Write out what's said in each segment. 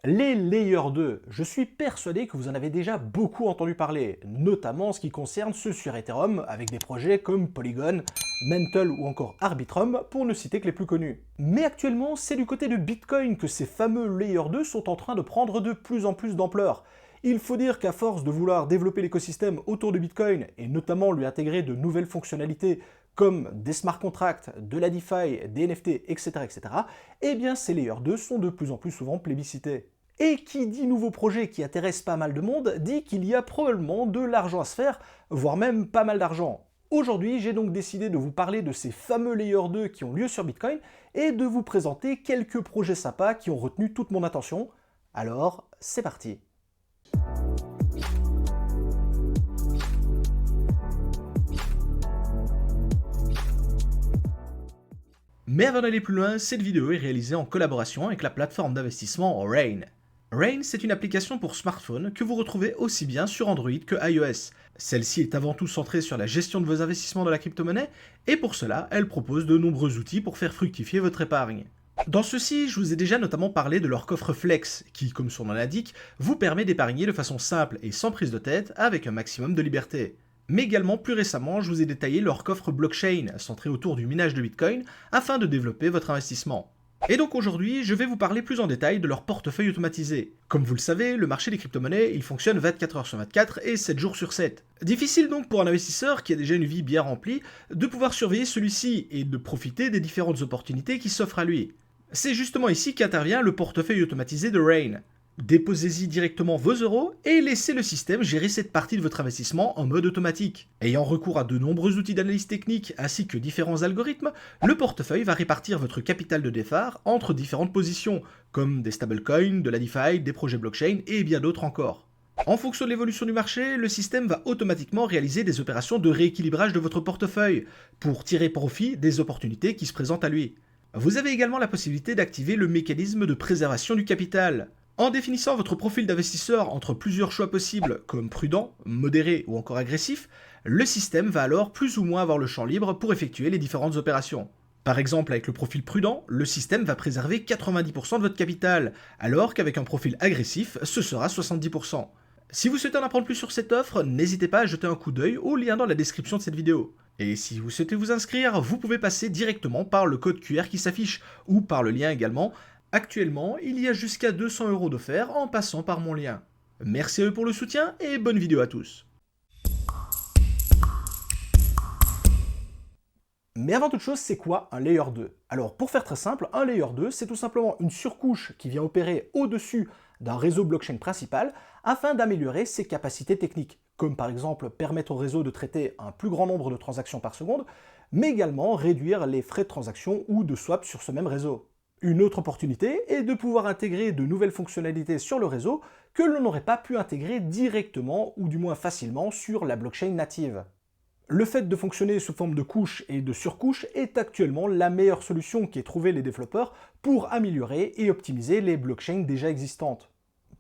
Les Layer 2, je suis persuadé que vous en avez déjà beaucoup entendu parler, notamment en ce qui concerne ceux sur Ethereum avec des projets comme Polygon, Mantle ou encore Arbitrum pour ne citer que les plus connus. Mais actuellement, c'est du côté de Bitcoin que ces fameux Layer 2 sont en train de prendre de plus en plus d'ampleur. Il faut dire qu'à force de vouloir développer l'écosystème autour de Bitcoin et notamment lui intégrer de nouvelles fonctionnalités comme des smart contracts, de la DeFi, des NFT, etc., etc., eh bien ces Layer 2 sont de plus en plus souvent plébiscités. Et qui dit nouveau projet qui intéresse pas mal de monde, dit qu'il y a probablement de l'argent à se faire, voire même pas mal d'argent. Aujourd'hui, j'ai donc décidé de vous parler de ces fameux Layer 2 qui ont lieu sur Bitcoin et de vous présenter quelques projets sympas qui ont retenu toute mon attention. Alors, c'est parti. Mais avant d'aller plus loin, cette vidéo est réalisée en collaboration avec la plateforme d'investissement Rain. Rain, c'est une application pour smartphone que vous retrouvez aussi bien sur Android que iOS. Celle-ci est avant tout centrée sur la gestion de vos investissements dans la crypto-monnaie, et pour cela, elle propose de nombreux outils pour faire fructifier votre épargne. Dans ceux-ci, je vous ai déjà notamment parlé de leur coffre Flex, qui, comme son nom l'indique, vous permet d'épargner de façon simple et sans prise de tête avec un maximum de liberté. Mais également, plus récemment, je vous ai détaillé leur coffre blockchain, centré autour du minage de Bitcoin, afin de développer votre investissement. Et donc aujourd'hui, je vais vous parler plus en détail de leur portefeuille automatisé. Comme vous le savez, le marché des crypto-monnaies, il fonctionne 24 heures sur 24 et 7 jours sur 7. Difficile donc pour un investisseur qui a déjà une vie bien remplie, de pouvoir surveiller celui-ci et de profiter des différentes opportunités qui s'offrent à lui. C'est justement ici qu'intervient le portefeuille automatisé de Rain. Déposez-y directement vos euros et laissez le système gérer cette partie de votre investissement en mode automatique. Ayant recours à de nombreux outils d'analyse technique ainsi que différents algorithmes, le portefeuille va répartir votre capital de départ entre différentes positions, comme des stablecoins, de la DeFi, des projets blockchain et bien d'autres encore. En fonction de l'évolution du marché, le système va automatiquement réaliser des opérations de rééquilibrage de votre portefeuille pour tirer profit des opportunités qui se présentent à lui. Vous avez également la possibilité d'activer le mécanisme de préservation du capital. En définissant votre profil d'investisseur entre plusieurs choix possibles, comme prudent, modéré ou encore agressif, le système va alors plus ou moins avoir le champ libre pour effectuer les différentes opérations. Par exemple, avec le profil prudent, le système va préserver 90% de votre capital, alors qu'avec un profil agressif, ce sera 70%. Si vous souhaitez en apprendre plus sur cette offre, n'hésitez pas à jeter un coup d'œil au lien dans la description de cette vidéo. Et si vous souhaitez vous inscrire, vous pouvez passer directement par le code QR qui s'affiche, ou par le lien également. Actuellement, il y a jusqu'à 200 € d'offerts en passant par mon lien. Merci à eux pour le soutien et bonne vidéo à tous. Mais avant toute chose, c'est quoi un Layer 2? Alors pour faire très simple, un Layer 2, c'est tout simplement une surcouche qui vient opérer au-dessus d'un réseau blockchain principal afin d'améliorer ses capacités techniques, comme par exemple permettre au réseau de traiter un plus grand nombre de transactions par seconde, mais également réduire les frais de transaction ou de swap sur ce même réseau. Une autre opportunité est de pouvoir intégrer de nouvelles fonctionnalités sur le réseau que l'on n'aurait pas pu intégrer directement ou du moins facilement sur la blockchain native. Le fait de fonctionner sous forme de couches et de surcouches est actuellement la meilleure solution qu'aient trouvé les développeurs pour améliorer et optimiser les blockchains déjà existantes.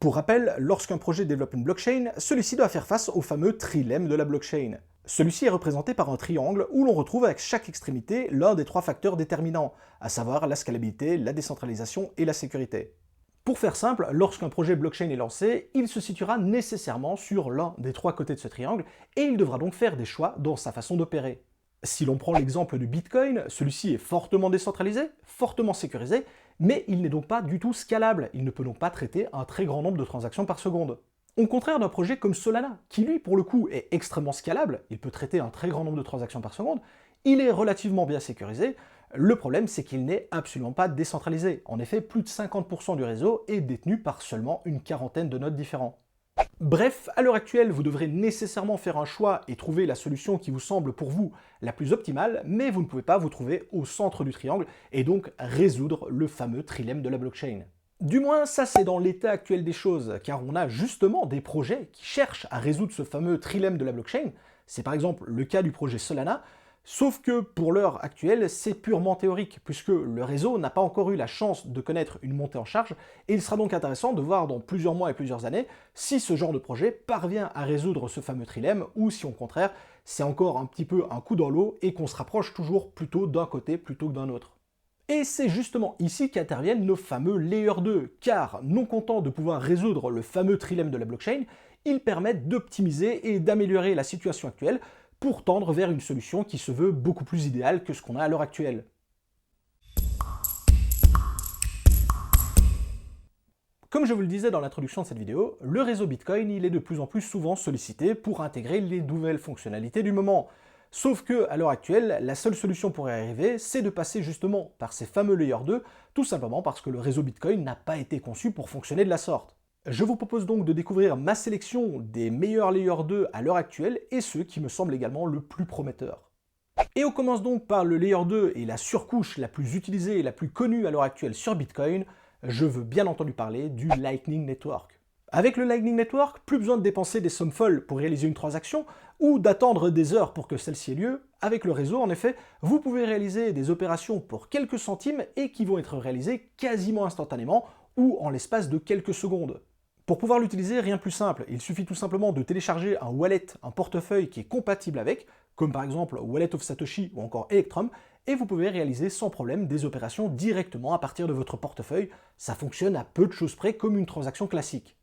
Pour rappel, lorsqu'un projet développe une blockchain, celui-ci doit faire face au fameux trilemme de la blockchain. Celui-ci est représenté par un triangle où l'on retrouve avec chaque extrémité l'un des trois facteurs déterminants, à savoir la scalabilité, la décentralisation et la sécurité. Pour faire simple, lorsqu'un projet blockchain est lancé, il se situera nécessairement sur l'un des trois côtés de ce triangle et il devra donc faire des choix dans sa façon d'opérer. Si l'on prend l'exemple du Bitcoin, celui-ci est fortement décentralisé, fortement sécurisé, mais il n'est donc pas du tout scalable, il ne peut donc pas traiter un très grand nombre de transactions par seconde. Au contraire d'un projet comme Solana, qui lui pour le coup est extrêmement scalable, il peut traiter un très grand nombre de transactions par seconde, il est relativement bien sécurisé, le problème c'est qu'il n'est absolument pas décentralisé. En effet, plus de 50% du réseau est détenu par seulement une quarantaine de nodes différents. Bref, à l'heure actuelle, vous devrez nécessairement faire un choix et trouver la solution qui vous semble pour vous la plus optimale, mais vous ne pouvez pas vous trouver au centre du triangle et donc résoudre le fameux trilemme de la blockchain. Du moins, ça c'est dans l'état actuel des choses, car on a justement des projets qui cherchent à résoudre ce fameux trilemme de la blockchain. C'est par exemple le cas du projet Solana, sauf que pour l'heure actuelle, c'est purement théorique, puisque le réseau n'a pas encore eu la chance de connaître une montée en charge, et il sera donc intéressant de voir dans plusieurs mois et plusieurs années si ce genre de projet parvient à résoudre ce fameux trilemme, ou si au contraire, c'est encore un petit peu un coup dans l'eau et qu'on se rapproche toujours plutôt d'un côté plutôt que d'un autre. Et c'est justement ici qu'interviennent nos fameux Layer 2, car non content de pouvoir résoudre le fameux trilemme de la blockchain, ils permettent d'optimiser et d'améliorer la situation actuelle pour tendre vers une solution qui se veut beaucoup plus idéale que ce qu'on a à l'heure actuelle. Comme je vous le disais dans l'introduction de cette vidéo, le réseau Bitcoin il est de plus en plus souvent sollicité pour intégrer les nouvelles fonctionnalités du moment. Sauf que, à l'heure actuelle, la seule solution pour y arriver, c'est de passer justement par ces fameux Layer 2, tout simplement parce que le réseau Bitcoin n'a pas été conçu pour fonctionner de la sorte. Je vous propose donc de découvrir ma sélection des meilleurs Layer 2 à l'heure actuelle et ceux qui me semblent également le plus prometteurs. Et on commence donc par le Layer 2 et la surcouche la plus utilisée et la plus connue à l'heure actuelle sur Bitcoin. Je veux bien entendu parler du Lightning Network. Avec le Lightning Network, plus besoin de dépenser des sommes folles pour réaliser une transaction ou d'attendre des heures pour que celle-ci ait lieu. Avec le réseau, en effet, vous pouvez réaliser des opérations pour quelques centimes et qui vont être réalisées quasiment instantanément ou en l'espace de quelques secondes. Pour pouvoir l'utiliser, rien de plus simple, il suffit tout simplement de télécharger un wallet, un portefeuille qui est compatible avec, comme par exemple Wallet of Satoshi ou encore Electrum, et vous pouvez réaliser sans problème des opérations directement à partir de votre portefeuille. Ça fonctionne à peu de choses près comme une transaction classique.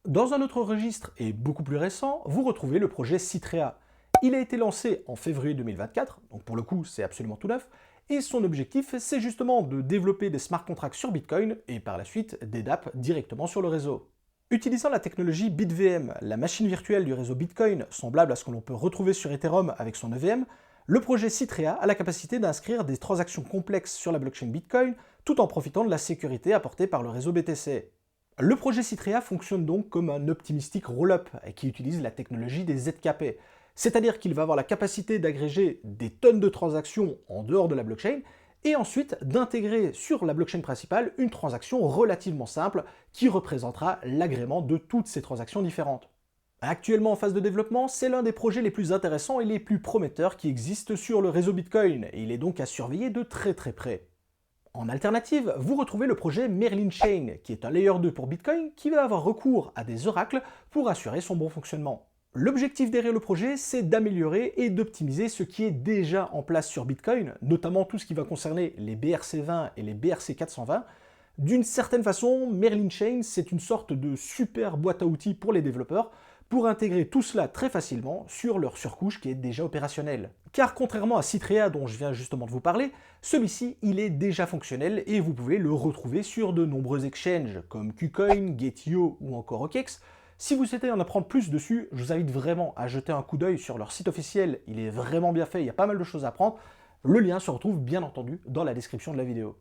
Dans un autre registre, et beaucoup plus récent, vous retrouvez le projet Citrea. Il a été lancé en février 2024, donc pour le coup c'est absolument tout neuf, et son objectif c'est justement de développer des smart contracts sur Bitcoin et par la suite des dApps directement sur le réseau. Utilisant la technologie BitVM, la machine virtuelle du réseau Bitcoin, semblable à ce que l'on peut retrouver sur Ethereum avec son EVM, le projet Citrea a la capacité d'inscrire des transactions complexes sur la blockchain Bitcoin tout en profitant de la sécurité apportée par le réseau BTC. Le projet Citrea fonctionne donc comme un optimistic rollup qui utilise la technologie des ZKP, c'est-à-dire qu'il va avoir la capacité d'agréger des tonnes de transactions en dehors de la blockchain et ensuite d'intégrer sur la blockchain principale une transaction relativement simple qui représentera l'agrément de toutes ces transactions différentes. Actuellement en phase de développement, c'est l'un des projets les plus intéressants et les plus prometteurs qui existent sur le réseau Bitcoin, et il est donc à surveiller de très près. En alternative, vous retrouvez le projet Merlin Chain, qui est un Layer 2 pour Bitcoin qui va avoir recours à des oracles pour assurer son bon fonctionnement. L'objectif derrière le projet, c'est d'améliorer et d'optimiser ce qui est déjà en place sur Bitcoin, notamment tout ce qui va concerner les BRC20 et les BRC420. D'une certaine façon, Merlin Chain, c'est une sorte de super boîte à outils pour les développeurs, pour intégrer tout cela très facilement sur leur surcouche qui est déjà opérationnelle. Car contrairement à Citrea dont je viens justement de vous parler, celui-ci il est déjà fonctionnel et vous pouvez le retrouver sur de nombreux exchanges comme KuCoin, Gate.io ou encore OKEx. Si vous souhaitez en apprendre plus dessus, je vous invite vraiment à jeter un coup d'œil sur leur site officiel, il est vraiment bien fait, il y a pas mal de choses à apprendre. Le lien se retrouve bien entendu dans la description de la vidéo.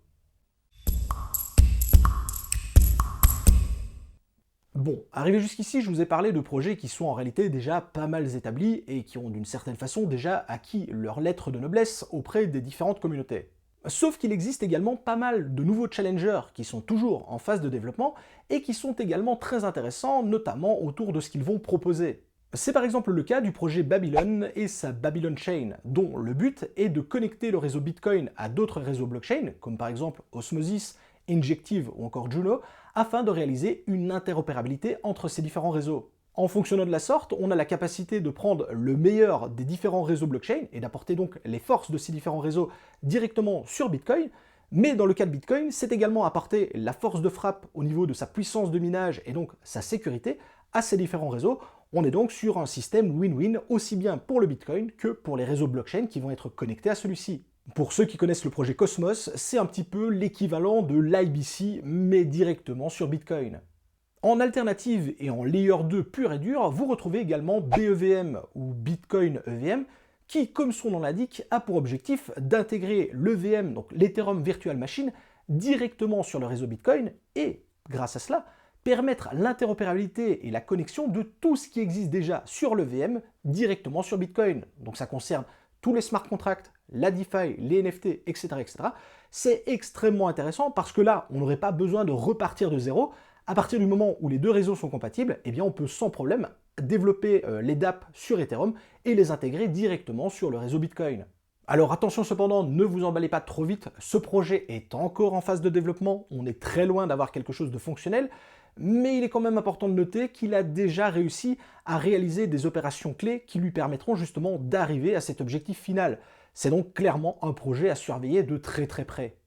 Bon, arrivé jusqu'ici, je vous ai parlé de projets qui sont en réalité déjà pas mal établis et qui ont d'une certaine façon déjà acquis leur lettre de noblesse auprès des différentes communautés. Sauf qu'il existe également pas mal de nouveaux challengers qui sont toujours en phase de développement et qui sont également très intéressants, notamment autour de ce qu'ils vont proposer. C'est par exemple le cas du projet Babylon et sa Babylon Chain, dont le but est de connecter le réseau Bitcoin à d'autres réseaux blockchain, comme par exemple Osmosis, Injective ou encore Juno, afin de réaliser une interopérabilité entre ces différents réseaux. En fonctionnant de la sorte, on a la capacité de prendre le meilleur des différents réseaux blockchain et d'apporter donc les forces de ces différents réseaux directement sur Bitcoin, mais dans le cas de Bitcoin, c'est également apporter la force de frappe au niveau de sa puissance de minage et donc sa sécurité à ces différents réseaux. On est donc sur un système win-win aussi bien pour le Bitcoin que pour les réseaux blockchain qui vont être connectés à celui-ci. Pour ceux qui connaissent le projet Cosmos, c'est un petit peu l'équivalent de l'IBC, mais directement sur Bitcoin. En alternative et en Layer 2 pur et dur, vous retrouvez également BEVM ou Bitcoin EVM, qui, comme son nom l'indique, a pour objectif d'intégrer l'EVM, donc l'Ethereum Virtual Machine, directement sur le réseau Bitcoin et, grâce à cela, permettre l'interopérabilité et la connexion de tout ce qui existe déjà sur l'EVM directement sur Bitcoin. Donc ça concerne tous les smart contracts, la DeFi, les NFT, etc. C'est extrêmement intéressant parce que là, on n'aurait pas besoin de repartir de zéro. À partir du moment où les deux réseaux sont compatibles, eh bien on peut sans problème développer les dApps sur Ethereum et les intégrer directement sur le réseau Bitcoin. Alors attention cependant, ne vous emballez pas trop vite, ce projet est encore en phase de développement, on est très loin d'avoir quelque chose de fonctionnel, mais il est quand même important de noter qu'il a déjà réussi à réaliser des opérations clés qui lui permettront justement d'arriver à cet objectif final. C'est donc clairement un projet à surveiller de très près.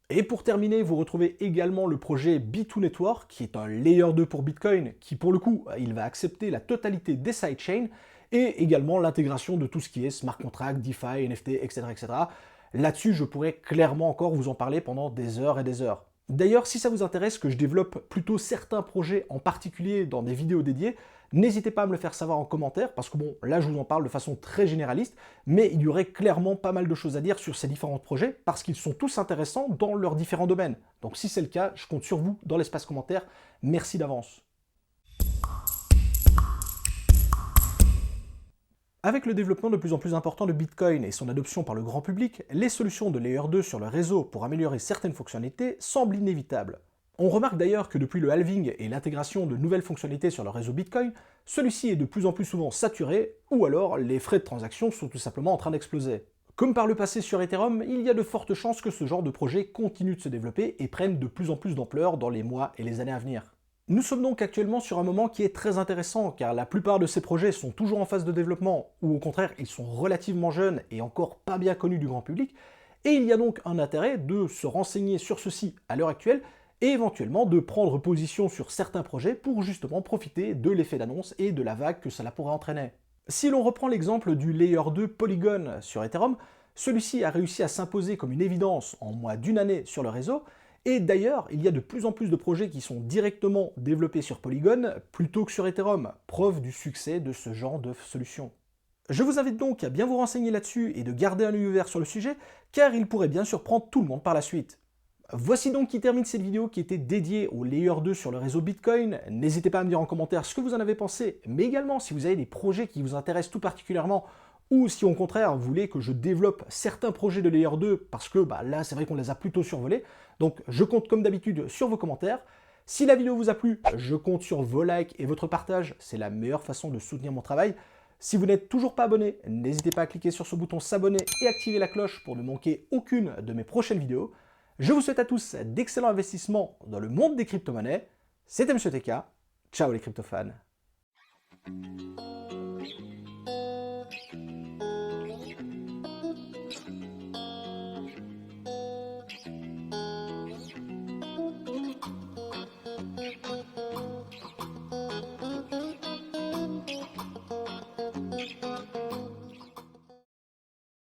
Et pour terminer, vous retrouvez également le projet B2 Network, qui est un layer 2 pour Bitcoin, qui pour le coup, il va accepter la totalité des sidechains, et également l'intégration de tout ce qui est smart contract, DeFi, NFT, etc. etc. Là-dessus, je pourrais clairement encore vous en parler pendant des heures et des heures. D'ailleurs, si ça vous intéresse que je développe plutôt certains projets en particulier dans des vidéos dédiées, n'hésitez pas à me le faire savoir en commentaire, parce que bon, là je vous en parle de façon très généraliste, mais il y aurait clairement pas mal de choses à dire sur ces différents projets, parce qu'ils sont tous intéressants dans leurs différents domaines. Donc si c'est le cas, je compte sur vous dans l'espace commentaire. Merci d'avance. Avec le développement de plus en plus important de Bitcoin et son adoption par le grand public, les solutions de Layer 2 sur le réseau pour améliorer certaines fonctionnalités semblent inévitables. On remarque d'ailleurs que depuis le halving et l'intégration de nouvelles fonctionnalités sur le réseau Bitcoin, celui-ci est de plus en plus souvent saturé, ou alors les frais de transaction sont tout simplement en train d'exploser. Comme par le passé sur Ethereum, il y a de fortes chances que ce genre de projet continue de se développer et prenne de plus en plus d'ampleur dans les mois et les années à venir. Nous sommes donc actuellement sur un moment qui est très intéressant, car la plupart de ces projets sont toujours en phase de développement, ou au contraire ils sont relativement jeunes et encore pas bien connus du grand public, et il y a donc un intérêt de se renseigner sur ceci à l'heure actuelle, et éventuellement de prendre position sur certains projets pour justement profiter de l'effet d'annonce et de la vague que cela pourrait entraîner. Si l'on reprend l'exemple du Layer 2 Polygon sur Ethereum, celui-ci a réussi à s'imposer comme une évidence en moins d'une année sur le réseau, et d'ailleurs, il y a de plus en plus de projets qui sont directement développés sur Polygon plutôt que sur Ethereum, preuve du succès de ce genre de solution. Je vous invite donc à bien vous renseigner là-dessus et de garder un œil ouvert sur le sujet, car il pourrait bien surprendre tout le monde par la suite. Voici donc qui termine cette vidéo qui était dédiée au Layer 2 sur le réseau Bitcoin. N'hésitez pas à me dire en commentaire ce que vous en avez pensé, mais également si vous avez des projets qui vous intéressent tout particulièrement, ou si au contraire vous voulez que je développe certains projets de Layer 2, parce que là c'est vrai qu'on les a plutôt survolés, donc je compte comme d'habitude sur vos commentaires. Si la vidéo vous a plu, je compte sur vos likes et votre partage, c'est la meilleure façon de soutenir mon travail. Si vous n'êtes toujours pas abonné, n'hésitez pas à cliquer sur ce bouton s'abonner et activer la cloche pour ne manquer aucune de mes prochaines vidéos. Je vous souhaite à tous d'excellents investissements dans le monde des crypto-monnaies. C'était Monsieur TK, ciao les crypto-fans.